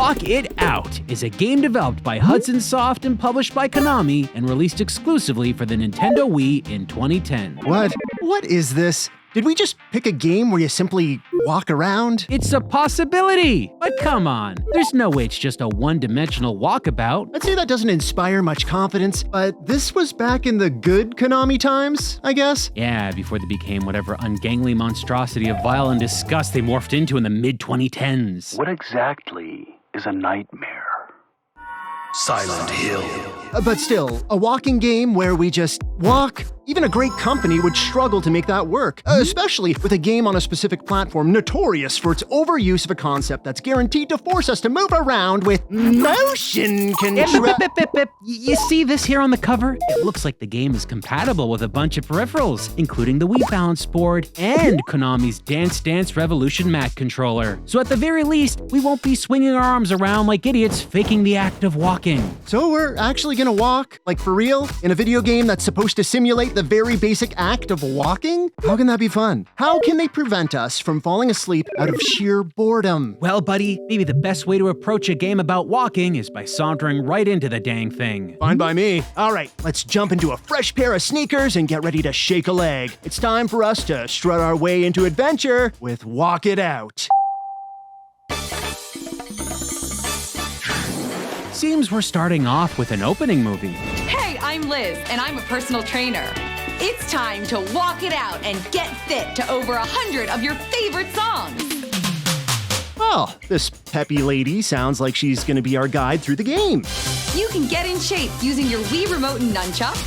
Walk It Out is a game developed by Hudson Soft and published by Konami and released exclusively for the Nintendo Wii in 2010. What is this? Did we just pick a game where you simply walk around? It's a possibility, but come on. There's no way it's just a one-dimensional walkabout. I'd say that doesn't inspire much confidence, but this was back in the good Konami times, I guess? Yeah, before they became whatever ungainly monstrosity of violent disgust they morphed into in the mid-2010s. What exactly is a nightmare? Silent Hill. But still, a walking game where we just walk? Even a great company would struggle to make that work, especially with a game on a specific platform notorious for its overuse of a concept that's guaranteed to force us to move around with motion control. You see this here on the cover? It looks like the game is compatible with a bunch of peripherals, including the Wii Balance Board and Konami's Dance Dance Revolution Mat controller. So at the very least, we won't be swinging our arms around like idiots faking the act of walking. So we're actually gonna walk, like for real, in a video game that's supposed to simulate the very basic act of walking? How can that be fun? How can they prevent us from falling asleep out of sheer boredom? Well, buddy, maybe the best way to approach a game about walking is by sauntering right into the dang thing. Fine by me. All right, let's jump into a fresh pair of sneakers and get ready to shake a leg. It's time for us to strut our way into adventure with Walk It Out. Seems we're starting off with an opening movie. Hey, I'm Liz, and I'm a personal trainer. It's time to walk it out and get fit to over 100 of your favorite songs. Well, this peppy lady sounds like she's gonna be our guide through the game. You can get in shape using your Wii Remote and Nunchuck,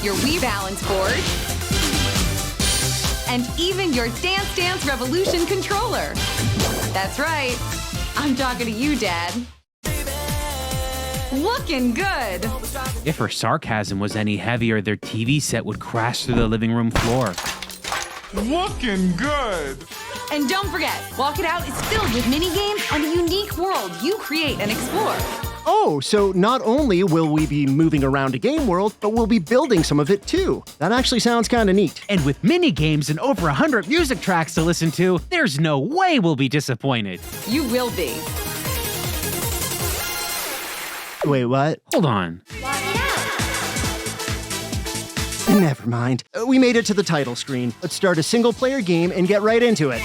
your Wii Balance Board, and even your Dance Dance Revolution controller. That's right. I'm talking to you, Dad. Looking good. If her sarcasm was any heavier, their TV set would crash through the living room floor. Looking good. And don't forget, Walk It Out is filled with mini games and a unique world you create and explore. Oh, so not only will we be moving around a game world, but we'll be building some of it too. That actually sounds kind of neat. And with mini games and over 100 music tracks to listen to, there's no way we'll be disappointed. You will be. Wait, what? Hold on. Never mind. We made it to the title screen. Let's start a single-player game and get right into it.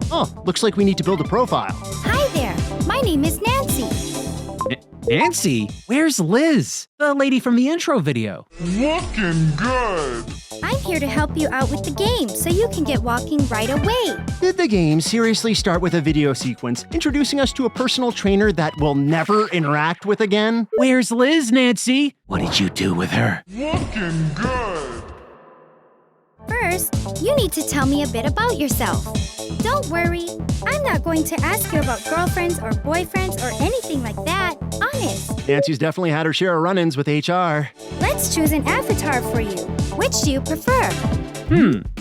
Oh, looks like we need to build a profile. Hi there. My name is Nancy. Nancy? Where's Liz? The lady from the intro video. Looking good. I'm here to help you out with the game so you can get walking right away. Did the game seriously start with a video sequence introducing us to a personal trainer that we'll never interact with again? Where's Liz, Nancy? What did you do with her? Looking good. First, you need to tell me a bit about yourself. Don't worry, I'm not going to ask you about girlfriends or boyfriends or anything like that. Honest. Nancy's definitely had her share of run-ins with HR. Let's choose an avatar for you. Which do you prefer?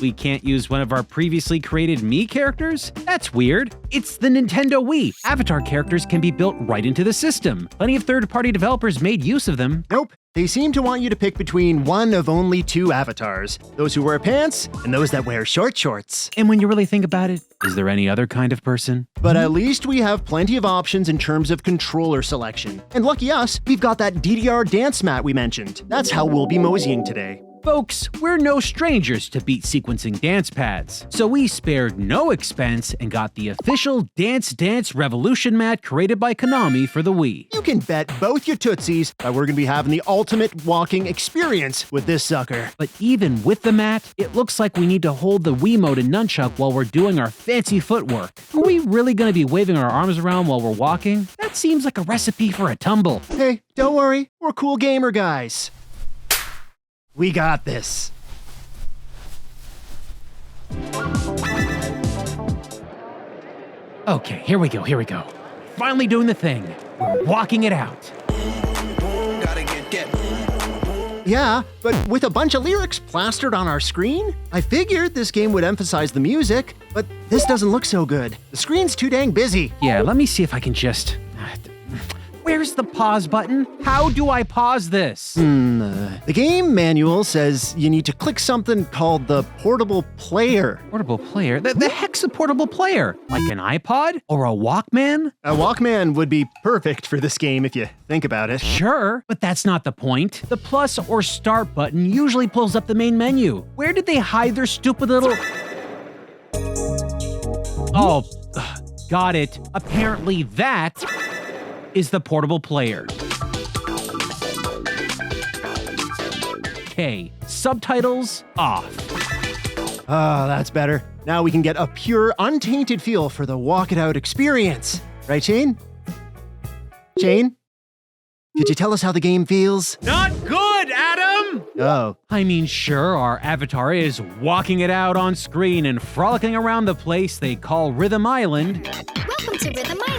We can't use one of our previously created Mii characters? That's weird. It's the Nintendo Wii. Avatar characters can be built right into the system. Plenty of third-party developers made use of them. Nope. They seem to want you to pick between one of only two avatars. Those who wear pants and those that wear short shorts. And when you really think about it, is there any other kind of person? But at least we have plenty of options in terms of controller selection. And lucky us, we've got that DDR dance mat we mentioned. That's how we'll be moseying today. Folks, we're no strangers to beat sequencing dance pads, so we spared no expense and got the official Dance Dance Revolution mat created by Konami for the Wii. You can bet both your tootsies that we're gonna be having the ultimate walking experience with this sucker. But even with the mat, it looks like we need to hold the Wiimote and nunchuck while we're doing our fancy footwork. Are we really gonna be waving our arms around while we're walking? That seems like a recipe for a tumble. Hey, don't worry, we're cool gamer guys. We got this. Okay, here we go. Finally doing the thing. We're walking it out. Yeah, but with a bunch of lyrics plastered on our screen? I figured this game would emphasize the music, but this doesn't look so good. The screen's too dang busy. Yeah, let me see if I can just... Where's the pause button? How do I pause this? The game manual says you need to click something called the portable player. Portable player? The heck's a portable player? Like an iPod or a Walkman? A Walkman would be perfect for this game if you think about it. Sure, but that's not the point. The plus or start button usually pulls up the main menu. Where did they hide their stupid little... Oh, got it. Apparently that is the portable player. Okay, subtitles off. Oh, that's better. Now we can get a pure, untainted feel for the Walk It Out experience. Right, Shane? Shane? Could you tell us how the game feels? Not good, Adam! Oh. I mean, sure, our avatar is walking it out on screen and frolicking around the place they call Rhythm Island. Welcome to Rhythm Island.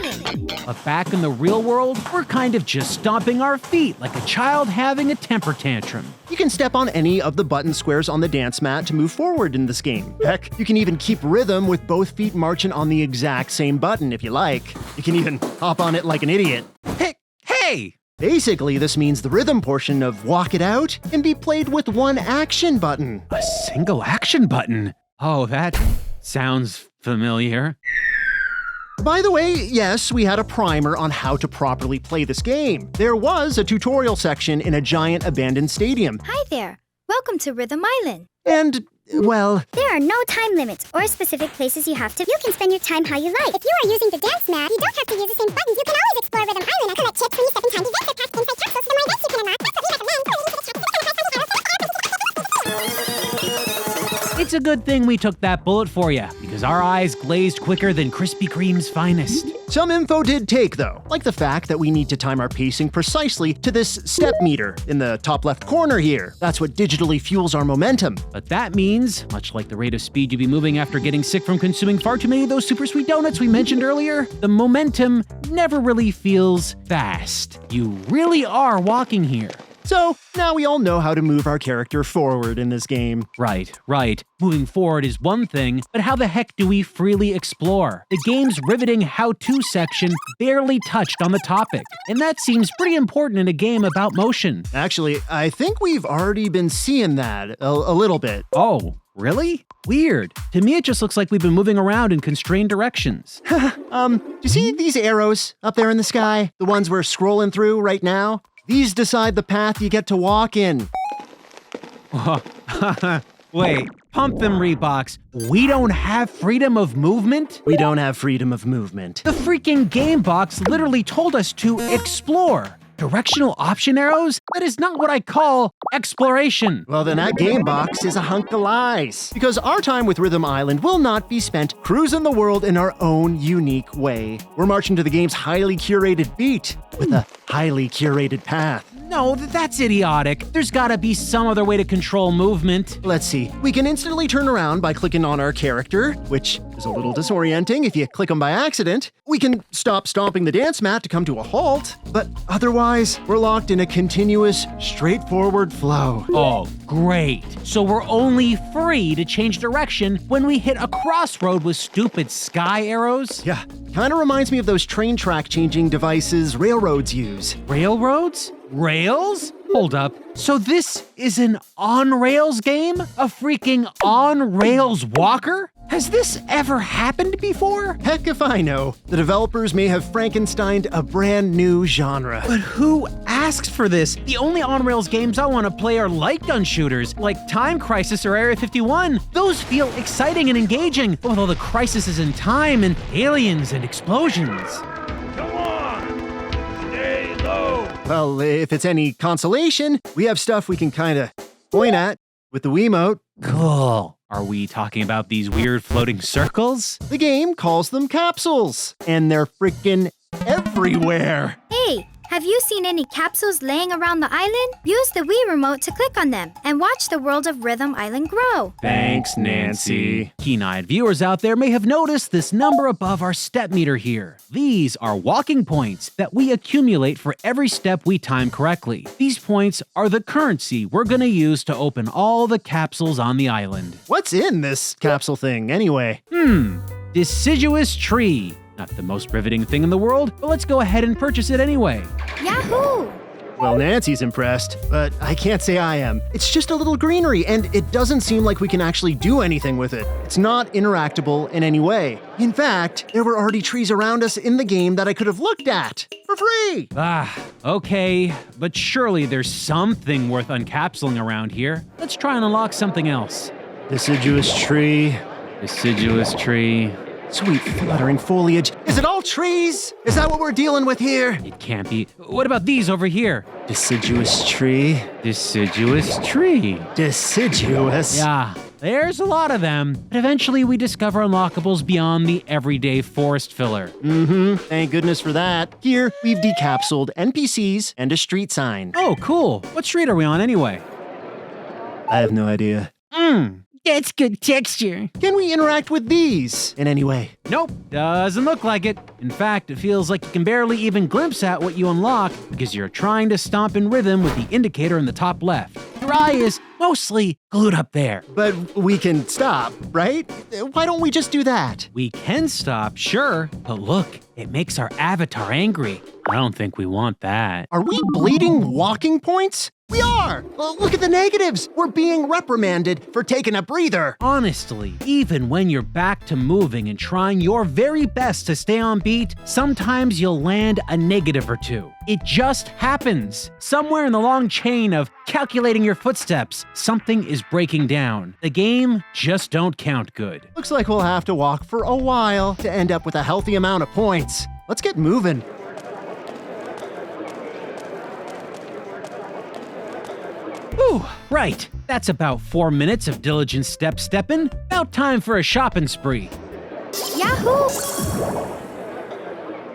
But back in the real world, we're kind of just stomping our feet like a child having a temper tantrum. You can step on any of the button squares on the dance mat to move forward in this game. Heck, you can even keep rhythm with both feet marching on the exact same button if you like. You can even hop on it like an idiot. Hey! Basically, this means the rhythm portion of Walk It Out can be played with one action button. A single action button? Oh, that sounds familiar. By the way, yes, we had a primer on how to properly play this game. There was a tutorial section in a giant abandoned stadium. Hi there. Welcome to Rhythm Island. And, well... There are no time limits or specific places you have to. You can spend your time how you like. If you are using the dance mat, you don't have to use the same buttons. You can always explore Rhythm Island and collect chips when you step in time to dance or pass inside capsules. The more events you can unlock, that's what we recommend. It's a good thing we took that bullet for you, because our eyes glazed quicker than Krispy Kreme's finest. Some info did take, though, like the fact that we need to time our pacing precisely to this step meter in the top left corner here. That's what digitally fuels our momentum. But that means, much like the rate of speed you'd be moving after getting sick from consuming far too many of those super sweet donuts we mentioned earlier, the momentum never really feels fast. You really are walking here. So, now we all know how to move our character forward in this game. Right. Moving forward is one thing, but how the heck do we freely explore? The game's riveting how-to section barely touched on the topic, and that seems pretty important in a game about motion. Actually, I think we've already been seeing that a little bit. Oh, really? Weird. To me, it just looks like we've been moving around in constrained directions. Do you see these arrows up there in the sky? The ones we're scrolling through right now? These decide the path you get to walk in. Wait, pump them Reeboks. We don't have freedom of movement? We don't have freedom of movement. The freaking game box literally told us to explore. Directional option arrows? That is not what I call exploration. Well, then that game box is a hunk of lies. Because our time with Rhythm Island will not be spent cruising the world in our own unique way. We're marching to the game's highly curated beat with a highly curated path. No, that's idiotic. There's gotta be some other way to control movement. Let's see. We can instantly turn around by clicking on our character, which is a little disorienting if you click them by accident. We can stop stomping the dance mat to come to a halt, but otherwise, we're locked in a continuous, straightforward flow. Oh, great. So we're only free to change direction when we hit a crossroad with stupid sky arrows? Yeah, kinda reminds me of those train track changing devices railroads use. Railroads? Rails? Hold up. So this is an on-rails game? A freaking on-rails walker? Has this ever happened before? Heck if I know. The developers may have Frankensteined a brand new genre. But who asked for this? The only on-rails games I want to play are light gun shooters, like Time Crisis or Area 51. Those feel exciting and engaging, with all the crises in time and aliens and explosions. Come on! Stay low! Well, if it's any consolation, we have stuff we can kinda point at with the Wiimote. Cool. Are we talking about these weird floating circles? The game calls them capsules, and they're freaking everywhere. Hey, have you seen any capsules laying around the island? Use the Wii remote to click on them and watch the world of Rhythm Island grow. Thanks, Nancy. Keen-eyed viewers out there may have noticed this number above our step meter here. These are walking points that we accumulate for every step we time correctly. These points are the currency we're gonna use to open all the capsules on the island. What's in this capsule thing, anyway? Deciduous tree. Not the most riveting thing in the world, but let's go ahead and purchase it anyway. Yahoo! Well, Nancy's impressed, but I can't say I am. It's just a little greenery, and it doesn't seem like we can actually do anything with it. It's not interactable in any way. In fact, there were already trees around us in the game that I could have looked at for free. Okay, but surely there's something worth uncapsuling around here. Let's try and unlock something else. Deciduous tree. Deciduous tree. Sweet fluttering foliage. Is it all trees? Is that what we're dealing with here? It can't be. What about these over here? Deciduous tree. Deciduous tree. Deciduous? Yeah, there's a lot of them. But eventually we discover unlockables beyond the everyday forest filler. Thank goodness for that. Here, we've decapsuled NPCs and a street sign. Oh, cool. What street are we on anyway? I have no idea. That's good texture. Can we interact with these in any way? Nope, doesn't look like it. In fact, it feels like you can barely even glimpse at what you unlock because you're trying to stomp in rhythm with the indicator in the top left. Your eye is mostly glued up there. But we can stop, right? Why don't we just do that? We can stop, sure, but look, it makes our avatar angry. I don't think we want that. Are we bleeding walking points? We are! Look at the negatives! We're being reprimanded for taking a breather. Honestly, even when you're back to moving and trying your very best to stay on beat, sometimes you'll land a negative or two. It just happens. Somewhere in the long chain of calculating your footsteps, something is breaking down. The game just don't count good. Looks like we'll have to walk for a while to end up with a healthy amount of points. Let's get moving. Ooh, right. That's about 4 minutes of diligent stepping. About time for a shopping spree. Yahoo!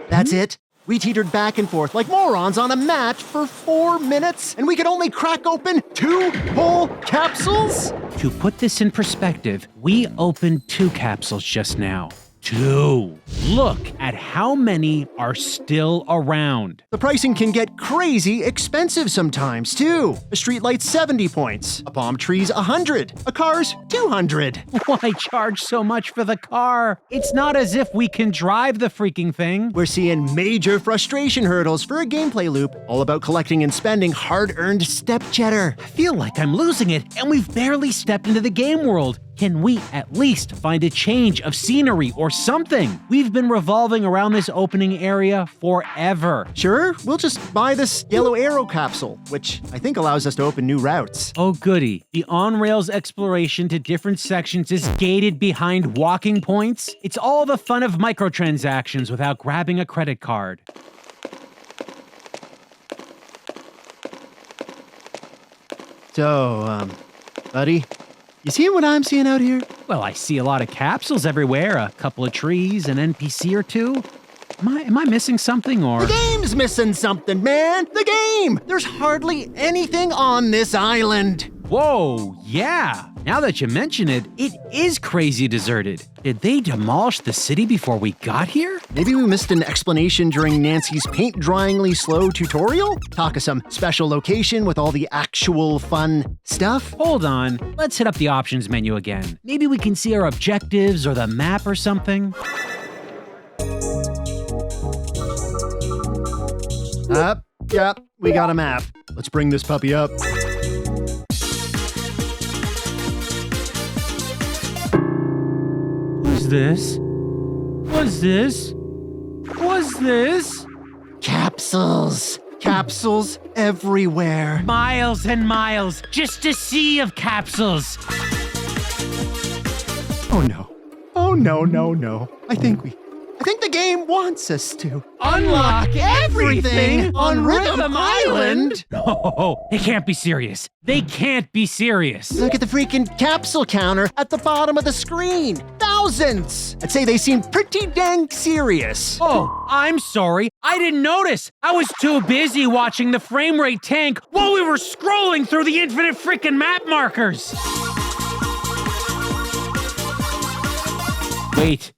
That's it. We teetered back and forth like morons on a mat for 4 minutes, and we could only crack open 2 whole capsules? To put this in perspective, we opened 2 capsules just now. 2. Look at how many are still around. The pricing can get crazy expensive sometimes, too. A streetlight's 70 points, a palm tree's 100, a car's 200. Why charge so much for the car? It's not as if we can drive the freaking thing. We're seeing major frustration hurdles for a gameplay loop, all about collecting and spending hard-earned step cheddar. I feel like I'm losing it, and we've barely stepped into the game world. Can we at least find a change of scenery or something? We've been revolving around this opening area forever. Sure, we'll just buy this yellow arrow capsule, which I think allows us to open new routes. Oh goody, the on-rails exploration to different sections is gated behind walking points. It's all the fun of microtransactions without grabbing a credit card. So, buddy, you see what I'm seeing out here? Well, I see a lot of capsules everywhere, a couple of trees, an NPC or two. Am I missing something or? The game's missing something, man! The game! There's hardly anything on this island. Whoa, yeah. Now that you mention it, it is crazy deserted. Did they demolish the city before we got here? Maybe we missed an explanation during Nancy's paint-dryingly slow tutorial? Talk of some special location with all the actual fun stuff? Hold on, let's hit up the options menu again. Maybe we can see our objectives or the map or something. Yep, we got a map. Let's bring this puppy up. What's this? What's this? What's this? Capsules. Capsules everywhere. Miles and miles, just a sea of capsules. Oh no. Oh no. I think the game wants us to Unlock everything on Rhythm Island. Oh, they can't be serious. They can't be serious. Look at the freaking capsule counter at the bottom of the screen. Thousands! I'd say they seem pretty dang serious. Oh, I'm sorry. I didn't notice. I was too busy watching the frame rate tank while we were scrolling through the infinite freaking map markers. Wait,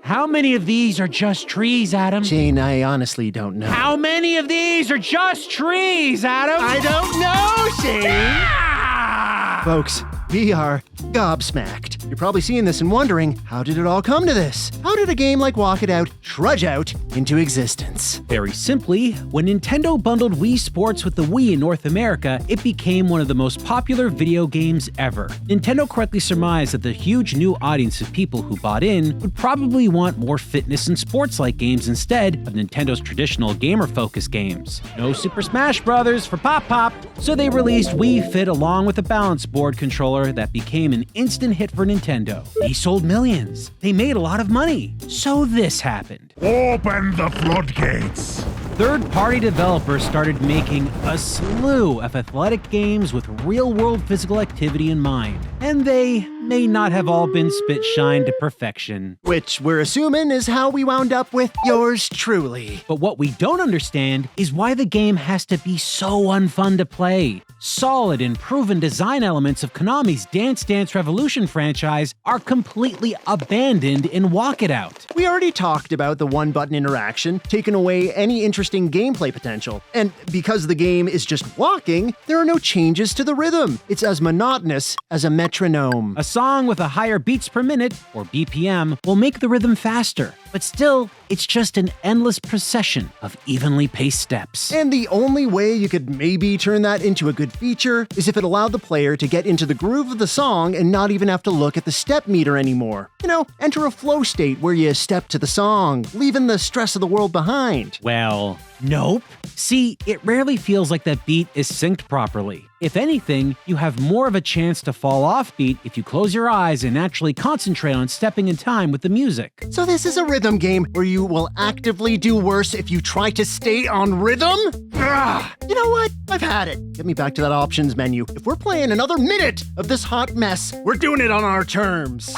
how many of these are just trees, Adam? Jane, I honestly don't know. How many of these are just trees, Adam? I don't know, Shane! Ah! Folks, we are gobsmacked. You're probably seeing this and wondering, how did it all come to this? How did a game like Walk It Out trudge out into existence? Very simply, when Nintendo bundled Wii Sports with the Wii in North America, it became one of the most popular video games ever. Nintendo correctly surmised that the huge new audience of people who bought in would probably want more fitness and sports-like games instead of Nintendo's traditional gamer-focused games. No Super Smash Bros. For Pop! So they released Wii Fit along with a balance board controller that became an instant hit for Nintendo. They sold millions. They made a lot of money. So this happened. Open the floodgates. Third-party developers started making a slew of athletic games with real-world physical activity in mind, and they may not have all been spit-shined to perfection. Which we're assuming is how we wound up with yours truly. But what we don't understand is why the game has to be so unfun to play. Solid and proven design elements of Konami's Dance Dance Revolution franchise are completely abandoned in Walk It Out. We already talked about the one-button interaction, taking away any interesting gameplay potential. And because the game is just walking, there are no changes to the rhythm. It's as monotonous as a metronome. A song with a higher beats per minute, or BPM, will make the rhythm faster, but still, it's just an endless procession of evenly paced steps. And the only way you could maybe turn that into a good feature is if it allowed the player to get into the groove of the song and not even have to look at the step meter anymore. You know, enter a flow state where you step to the song, leaving the stress of the world behind. Well, nope. See, it rarely feels like that beat is synced properly. If anything, you have more of a chance to fall off beat if you close your eyes and actually concentrate on stepping in time with the music. So this is a rhythm game where you will actively do worse if you try to stay on rhythm? Ugh. You know what? I've had it. Get me back to that options menu. If we're playing another minute of this hot mess, we're doing it on our terms.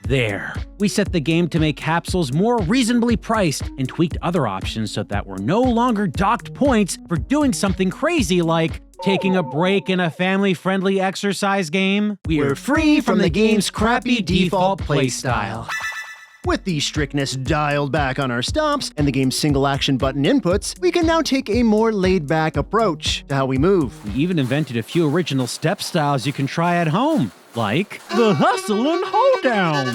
There. We set the game to make capsules more reasonably priced and tweaked other options so that we're no longer docked points for doing something crazy like taking a break in a family-friendly exercise game. We're free from the game's crappy default playstyle. With the strictness dialed back on our stops and the game's single action button inputs, we can now take a more laid-back approach to how we move. We even invented a few original step styles you can try at home, like the hustle and hold down.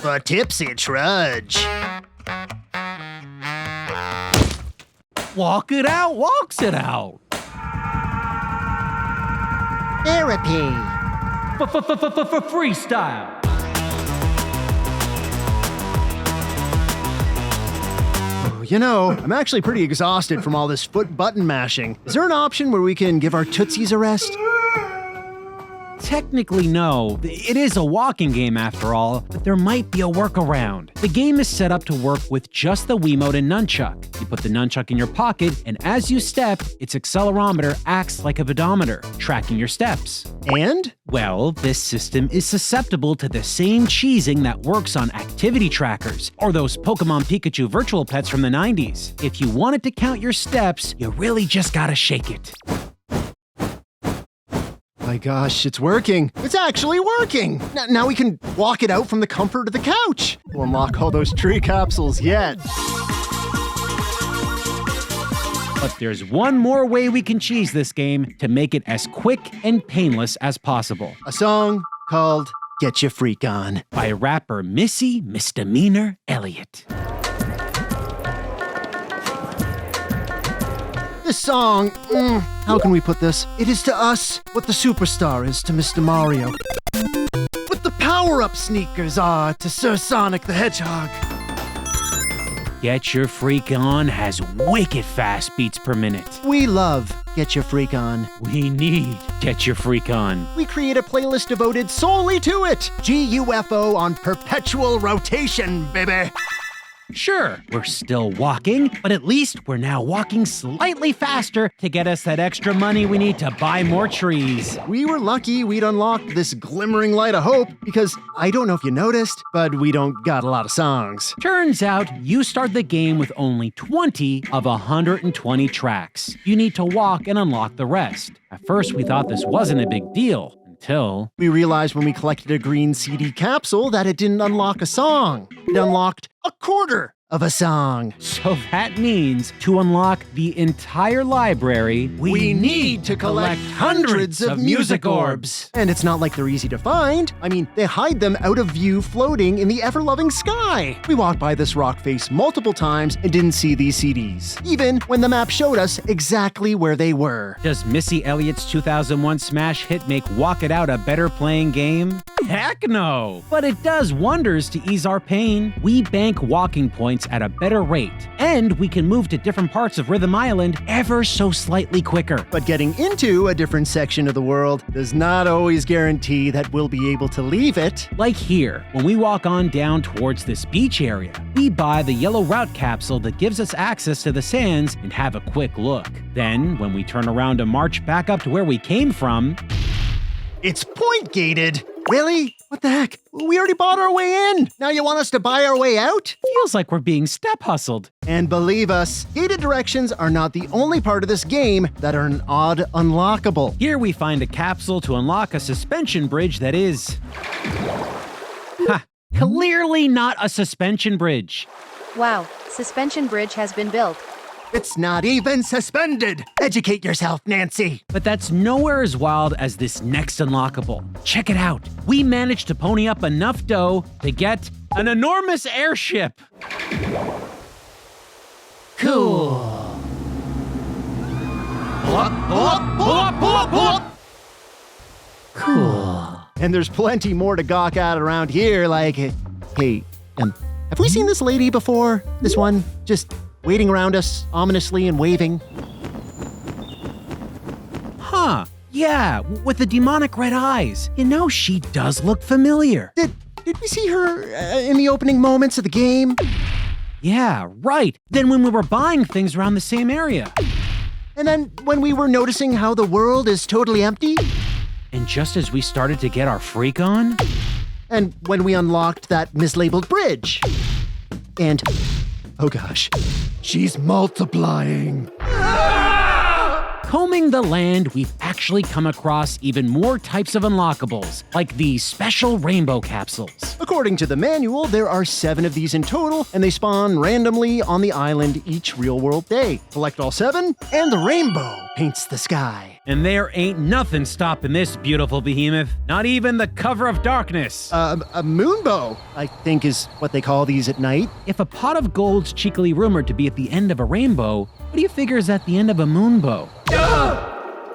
The tipsy trudge. Walk it out, walks it out. Therapy. Freestyle. You know, I'm actually pretty exhausted from all this foot button mashing. Is there an option where we can give our tootsies a rest? Technically, no. It is a walking game after all, but there might be a workaround. The game is set up to work with just the Wiimote and nunchuck. You put the nunchuck in your pocket, and as you step, its accelerometer acts like a pedometer, tracking your steps. And? Well, this system is susceptible to the same cheesing that works on activity trackers, or those Pokemon Pikachu virtual pets from the 90s. If you want it to count your steps, you really just gotta shake it. My gosh, it's working. It's actually working. Now we can walk it out from the comfort of the couch. We'll unlock all those tree capsules yet. But there's one more way we can cheese this game to make it as quick and painless as possible. A song called Get Your Freak On by rapper Missy Misdemeanor Elliott. This song, how can we put this? It is to us what the superstar is to Mr. Mario. What the power-up sneakers are to Sir Sonic the Hedgehog. Get Your Freak On has wicked fast beats per minute. We love Get Your Freak On. We need Get Your Freak On. We create a playlist devoted solely to it. GUFO on perpetual rotation, baby. Sure, we're still walking, but at least we're now walking slightly faster to get us that extra money we need to buy more trees. We were lucky we'd unlocked this glimmering light of hope because I don't know if you noticed, but we don't got a lot of songs. Turns out you start the game with only 20 of 120 tracks. You need to walk and unlock the rest. At first, we thought this wasn't a big deal. Until we realized when we collected a green CD capsule that it didn't unlock a song. It unlocked a quarter of a song. So that means to unlock the entire library, We need to collect hundreds of music orbs. And it's not like they're easy to find. I mean, they hide them out of view floating in the ever-loving sky. We walked by this rock face multiple times and didn't see these CDs, even when the map showed us exactly where they were. Does Missy Elliott's 2001 smash hit make Walk It Out a better playing game? Heck no! But it does wonders to ease our pain. We bank walking points at a better rate, and we can move to different parts of Rhythm Island ever so slightly quicker. But getting into a different section of the world does not always guarantee that we'll be able to leave it. Like here, when we walk on down towards this beach area, we buy the yellow route capsule that gives us access to the sands and have a quick look. Then, when we turn around to march back up to where we came from, It's point-gated. Really? What the heck? We already bought our way in. Now you want us to buy our way out? feels like we're being step hustled. And believe us, gated directions are not the only part of this game that are an odd unlockable. Here we find a capsule to unlock a suspension bridge that is... clearly not a suspension bridge. Wow, suspension bridge has been built. It's not even suspended. Educate yourself, Nancy. But that's nowhere as wild as this next unlockable. Check it out. We managed to pony up enough dough to get an enormous airship. Cool. Pull up, pull up, pull up, pull up, pull up. Cool. And there's plenty more to gawk at around here, like, hey, have we seen this lady before? This one, just waiting around us, ominously and waving. Huh. Yeah, with the demonic red eyes. You know, she does look familiar. Did we see her in the opening moments of the game? Yeah, right. Then when we were buying things around the same area. And then when we were noticing how the world is totally empty? And just as we started to get our freak on? And when we unlocked that mislabeled bridge? And, oh gosh, she's multiplying. Combing the land, we've actually come across even more types of unlockables, like these special rainbow capsules. According to the manual, there are 7 of these in total, and they spawn randomly on the island each real-world day. Collect all 7, and the rainbow paints the sky. And there ain't nothing stopping this beautiful behemoth. Not even the cover of darkness. A moonbow, I think is what they call these at night. If a pot of gold's cheekily rumored to be at the end of a rainbow, what do you figure is at the end of a moonbow?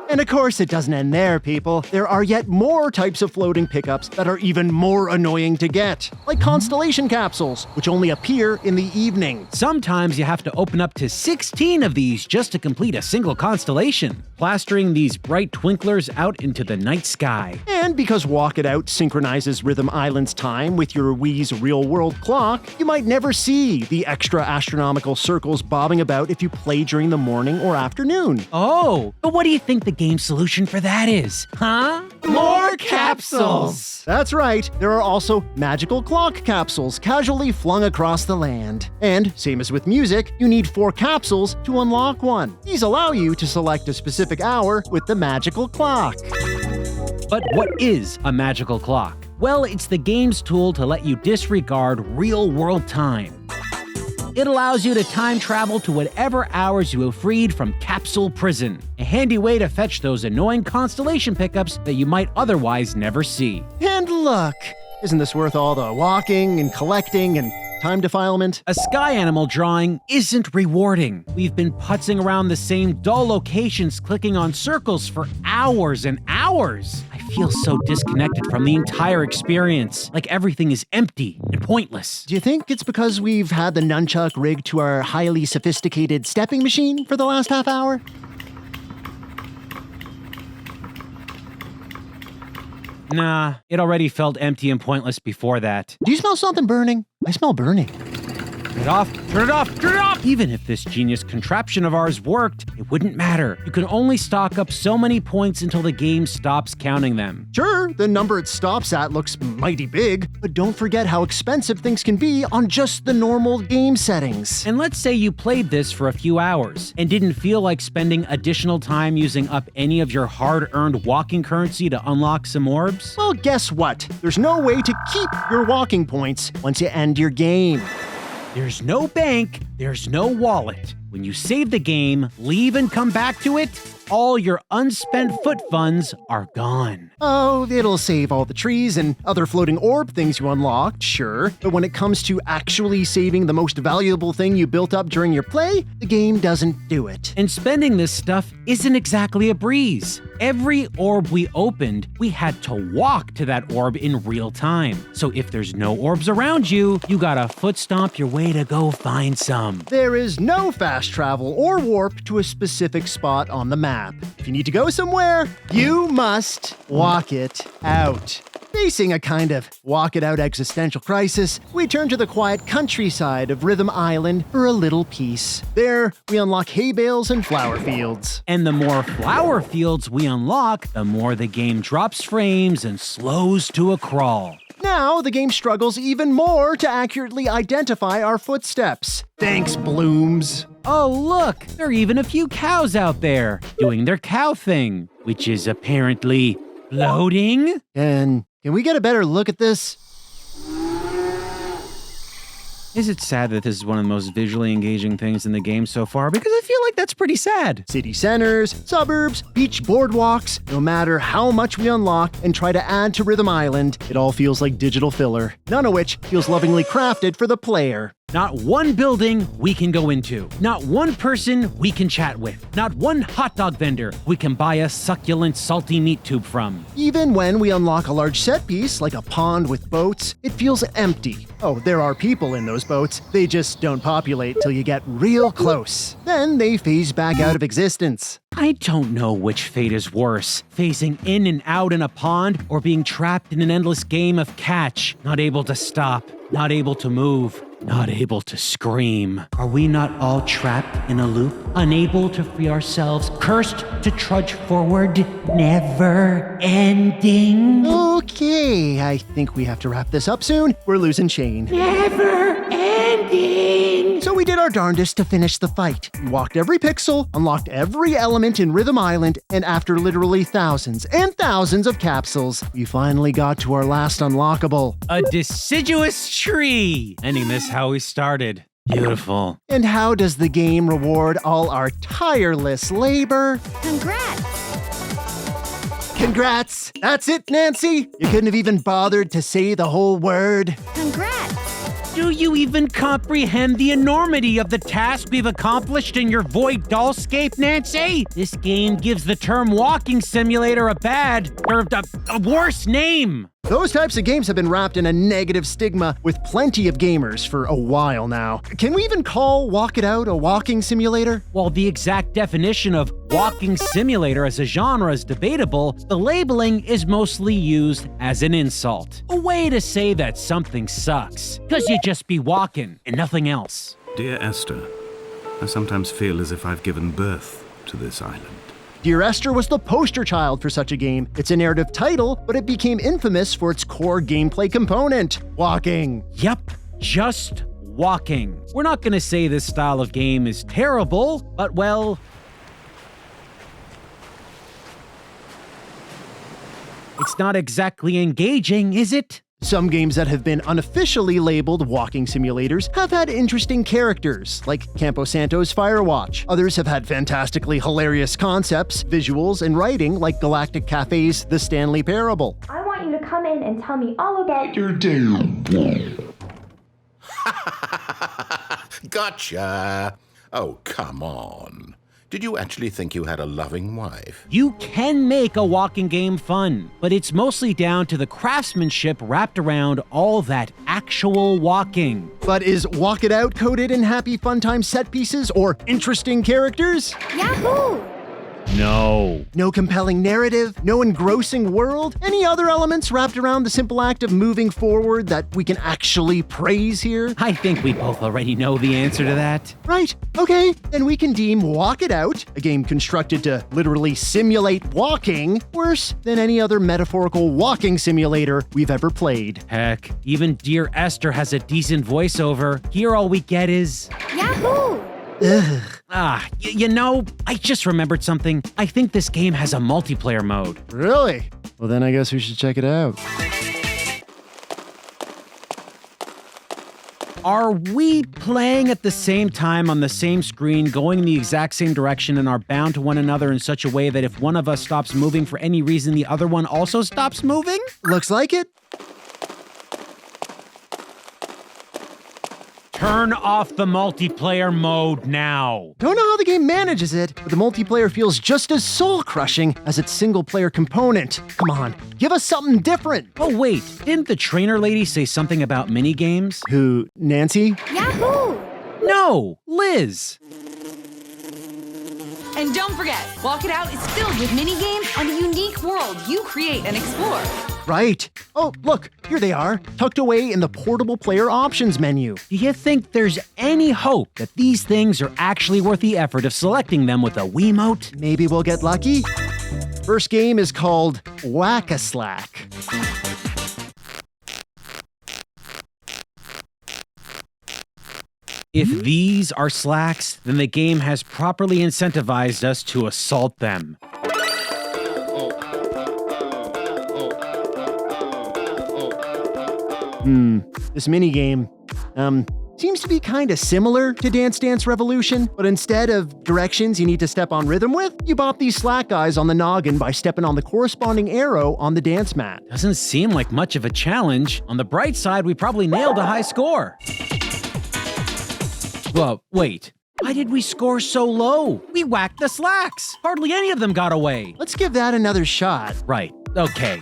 And of course, it doesn't end there, people. There are yet more types of floating pickups that are even more annoying to get, like constellation capsules, which only appear in the evening. Sometimes you have to open up to 16 of these just to complete a single constellation, plastering these bright twinklers out into the night sky. And because Walk It Out synchronizes Rhythm Island's time with your Wii's real-world clock, you might never see the extra astronomical circles bobbing about if you play during the morning or afternoon. Oh, but what do you think the game solution for that is? Huh? More capsules! That's right, there are also magical clock capsules casually flung across the land. And, same as with music, you need 4 capsules to unlock one. These allow you to select a specific hour with the magical clock. But what is a magical clock? Well, it's the game's tool to let you disregard real-world time. It allows you to time travel to whatever hours you have freed from Capsule Prison, a handy way to fetch those annoying constellation pickups that you might otherwise never see. And look, isn't this worth all the walking and collecting and time defilement? A sky animal drawing isn't rewarding. We've been putzing around the same dull locations clicking on circles for hours and hours. I feel so disconnected from the entire experience, like everything is empty and pointless. Do you think it's because we've had the nunchuck rigged to our highly sophisticated stepping machine for the last half hour? Nah, it already felt empty and pointless before that. Do you smell something burning? I smell burning. Turn it off, turn it off, turn it off! Even if this genius contraption of ours worked, it wouldn't matter. You can only stock up so many points until the game stops counting them. Sure, the number it stops at looks mighty big, but don't forget how expensive things can be on just the normal game settings. And let's say you played this for a few hours and didn't feel like spending additional time using up any of your hard-earned walking currency to unlock some orbs? Well, guess what? There's no way to keep your walking points once you end your game. There's no bank, there's no wallet. When you save the game, leave and come back to it, all your unspent foot funds are gone. Oh, it'll save all the trees and other floating orb things you unlocked, sure. But when it comes to actually saving the most valuable thing you built up during your play, the game doesn't do it. And spending this stuff isn't exactly a breeze. Every orb we opened, we had to walk to that orb in real time. So if there's no orbs around you, you gotta foot stomp your way to go find some. There is no fast travel or warp to a specific spot on the map. If you need to go somewhere, you must walk it out. Facing a kind of walk-it-out existential crisis, we turn to the quiet countryside of Rhythm Island for a little peace. There, we unlock hay bales and flower fields. And the more flower fields we unlock, the more the game drops frames and slows to a crawl. Now, the game struggles even more to accurately identify our footsteps. Thanks, Blooms. Oh, look, there are even a few cows out there doing their cow thing, which is apparently floating. And can we get a better look at this? Is it sad that this is one of the most visually engaging things in the game so far? Because I feel like that's pretty sad. City centers, suburbs, beach boardwalks, no matter how much we unlock and try to add to Rhythm Island, it all feels like digital filler, none of which feels lovingly crafted for the player. Not one building we can go into. Not one person we can chat with. Not one hot dog vendor we can buy a succulent salty meat tube from. Even when we unlock a large set piece, like a pond with boats, it feels empty. Oh, there are people in those boats. They just don't populate till you get real close. Then they phase back out of existence. I don't know which fate is worse, phasing in and out in a pond or being trapped in an endless game of catch, not able to stop, not able to move, not able to scream. Are we not all trapped in a loop, unable to free ourselves, cursed to trudge forward, never ending? Okay, I think we have to wrap this up soon. We're losing Shane. Never ending! So we did our darndest to finish the fight. We walked every pixel, unlocked every element in Rhythm Island, and after literally thousands and thousands of capsules, we finally got to our last unlockable. A deciduous tree! Ending this how we started. Beautiful. And how does the game reward all our tireless labor? Congrats! Congrats! That's it, Nancy! You couldn't have even bothered to say the whole word. Congrats! Do you even comprehend the enormity of the task we've accomplished in your void dollscape, Nancy? This game gives the term walking simulator a worse name. Those types of games have been wrapped in a negative stigma with plenty of gamers for a while now. Can we even call Walk It Out a walking simulator? While the exact definition of walking simulator as a genre is debatable, the labeling is mostly used as an insult. A way to say that something sucks, because you just be walking and nothing else. Dear Esther, I sometimes feel as if I've given birth to this island. Dear Esther was the poster child for such a game. It's a narrative title, but it became infamous for its core gameplay component, walking. Yep, just walking. We're not gonna say this style of game is terrible, but well, it's not exactly engaging, is it? Some games that have been unofficially labeled walking simulators have had interesting characters, like Campo Santo's Firewatch. Others have had fantastically hilarious concepts, visuals, and writing, like Galactic Cafe's The Stanley Parable. I want you to come in and tell me all about Your damn. Gotcha! Oh, come on. Did you actually think you had a loving wife? You can make a walking game fun, but it's mostly down to the craftsmanship wrapped around all that actual walking. But is Walk It Out coded in happy fun time set pieces or interesting characters? Yahoo! No. No compelling narrative, no engrossing world, any other elements wrapped around the simple act of moving forward that we can actually praise here? I think we both already know the answer to that. Right, okay, then we can deem Walk It Out, a game constructed to literally simulate walking, worse than any other metaphorical walking simulator we've ever played. Heck, even Dear Esther has a decent voiceover. Here all we get is... Yahoo! Ugh. You know, I just remembered something. I think this game has a multiplayer mode. Really? Well, then I guess we should check it out. Are we playing at the same time on the same screen, going in the exact same direction, and are bound to one another in such a way that if one of us stops moving for any reason, the other one also stops moving? Looks like it. Turn off the multiplayer mode now. Don't know how the game manages it, but the multiplayer feels just as soul-crushing as its single-player component. Come on, give us something different. Oh wait, didn't the trainer lady say something about minigames? Who, Nancy? Yahoo! No, Liz. And don't forget, Walk It Out is filled with mini-games and a unique world you create and explore. Right. Oh, look, here they are, tucked away in the portable player options menu. Do you think there's any hope that these things are actually worth the effort of selecting them with a Wiimote? Maybe we'll get lucky. First game is called Whack-a-Slack. If these are slacks, then the game has properly incentivized us to assault them. This minigame, seems to be kinda similar to Dance Dance Revolution, but instead of directions you need to step on rhythm with, you bop these slack guys on the noggin by stepping on the corresponding arrow on the dance mat. Doesn't seem like much of a challenge. On the bright side, we probably nailed a high score. Well, wait. Why did we score so low? We whacked the slacks. Hardly any of them got away. Let's give that another shot. Right. Okay.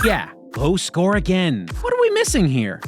Yeah, low score again. What are we missing here?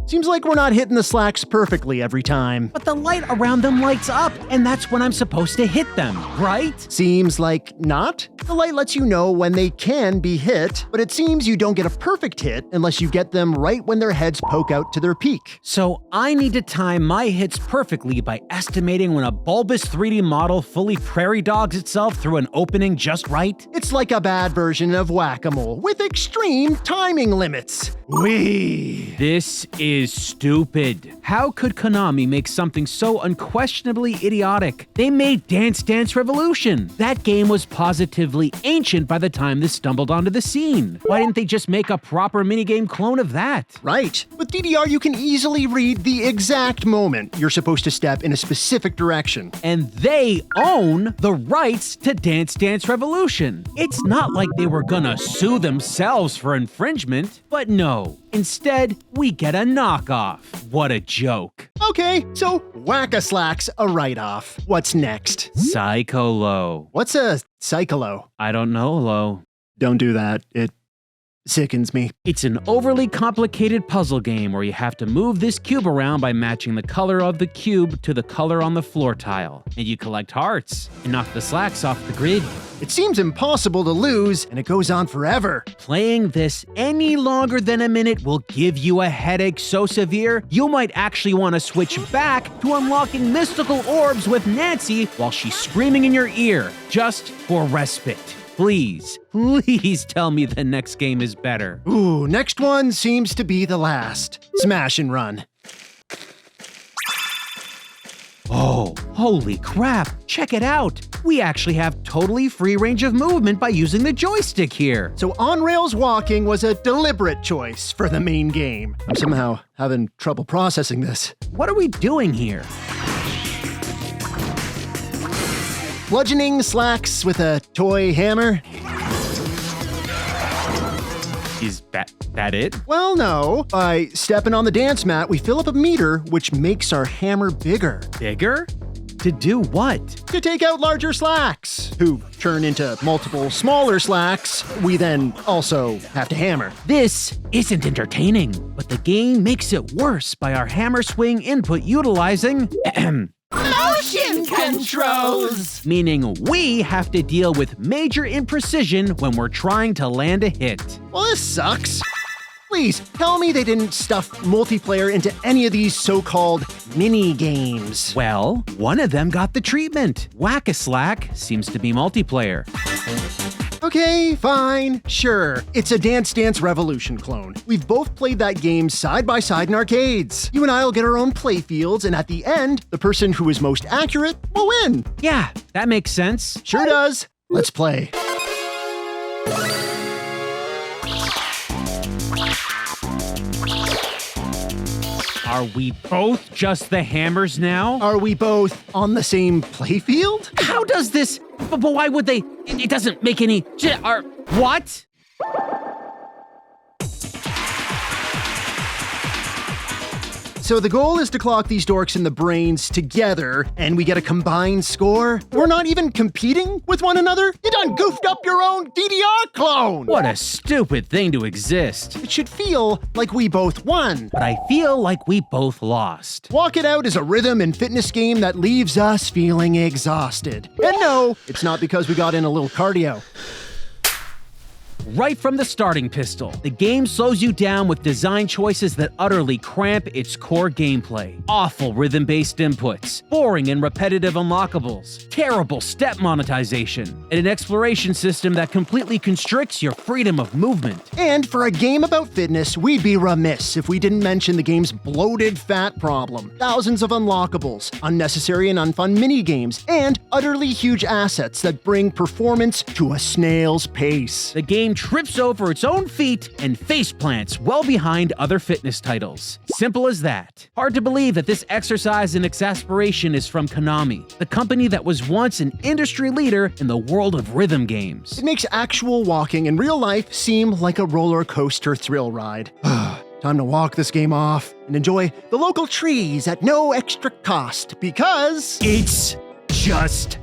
Seems like we're not hitting the slacks perfectly every time. But the light around them lights up, and that's when I'm supposed to hit them, right? Seems like not. The light lets you know when they can be hit, but it seems you don't get a perfect hit unless you get them right when their heads poke out to their peak. So I need to time my hits perfectly by estimating when a bulbous 3D model fully prairie dogs itself through an opening just right? It's like a bad version of Whack-A-Mole with extreme timing limits. Whee! This is stupid. How could Konami make something so unquestionably idiotic? They made Dance Dance Revolution. That game was positively ancient by the time this stumbled onto the scene. Why didn't they just make a proper minigame clone of that? Right. With DDR, you can easily read the exact moment you're supposed to step in a specific direction. And they own the rights to Dance Dance Revolution. It's not like they were gonna sue themselves for infringement, but no. Instead, we get a knockoff. What a joke. Okay, so Whack-a-Slack's a write-off. What's next? Psycho-Lo. What's a Psycho-Lo? I don't know, Lo. Don't do that. It sickens me. It's an overly complicated puzzle game where you have to move this cube around by matching the color of the cube to the color on the floor tile. And you collect hearts and knock the slacks off the grid. It seems impossible to lose, and it goes on forever. Playing this any longer than a minute will give you a headache so severe, you might actually want to switch back to unlocking mystical orbs with Nancy while she's screaming in your ear, just for respite. Please, please tell me the next game is better. Ooh, next one seems to be the last. Smash and run. Oh, holy crap, check it out. We actually have totally free range of movement by using the joystick here. So on-rails walking was a deliberate choice for the main game. I'm somehow having trouble processing this. What are we doing here? Bludgeoning slacks with a toy hammer? Is that it? Well, no. By stepping on the dance mat, we fill up a meter, which makes our hammer bigger. Bigger? To do what? To take out larger slacks, who turn into multiple smaller slacks we then also have to hammer. This isn't entertaining, but the game makes it worse by our hammer swing input utilizing motion controls! Meaning we have to deal with major imprecision when we're trying to land a hit. Well, this sucks. Please, tell me they didn't stuff multiplayer into any of these so-called mini-games. Well, one of them got the treatment. Whack-a-Slack seems to be multiplayer. Okay, fine, sure. It's a Dance Dance Revolution clone. We've both played that game side by side in arcades. You and I'll get our own playfields, and at the end, the person who is most accurate will win. Yeah, that makes sense. Sure does. Let's play. Are we both just the hammers now? Are we both on the same playfield? How does this? But why would they? It doesn't make any. What? So the goal is to clock these dorks in the brains together, and we get a combined score? We're not even competing with one another? You done goofed up your own DDR clone! What a stupid thing to exist. It should feel like we both won. But I feel like we both lost. Walk It Out is a rhythm and fitness game that leaves us feeling exhausted. And no, it's not because we got in a little cardio. Right from the starting pistol, the game slows you down with design choices that utterly cramp its core gameplay. Awful rhythm-based inputs, boring and repetitive unlockables, terrible step monetization, and an exploration system that completely constricts your freedom of movement. And for a game about fitness, we'd be remiss if we didn't mention the game's bloated fat problem. Thousands of unlockables, unnecessary and unfun minigames, and utterly huge assets that bring performance to a snail's pace. The game trips over its own feet and face plants well behind other fitness titles. Simple as that. Hard to believe that this exercise in exasperation is from Konami, the company that was once an industry leader in the world of rhythm games. It makes actual walking in real life seem like a roller coaster thrill ride. Time to walk this game off and enjoy the local trees at no extra cost because it's just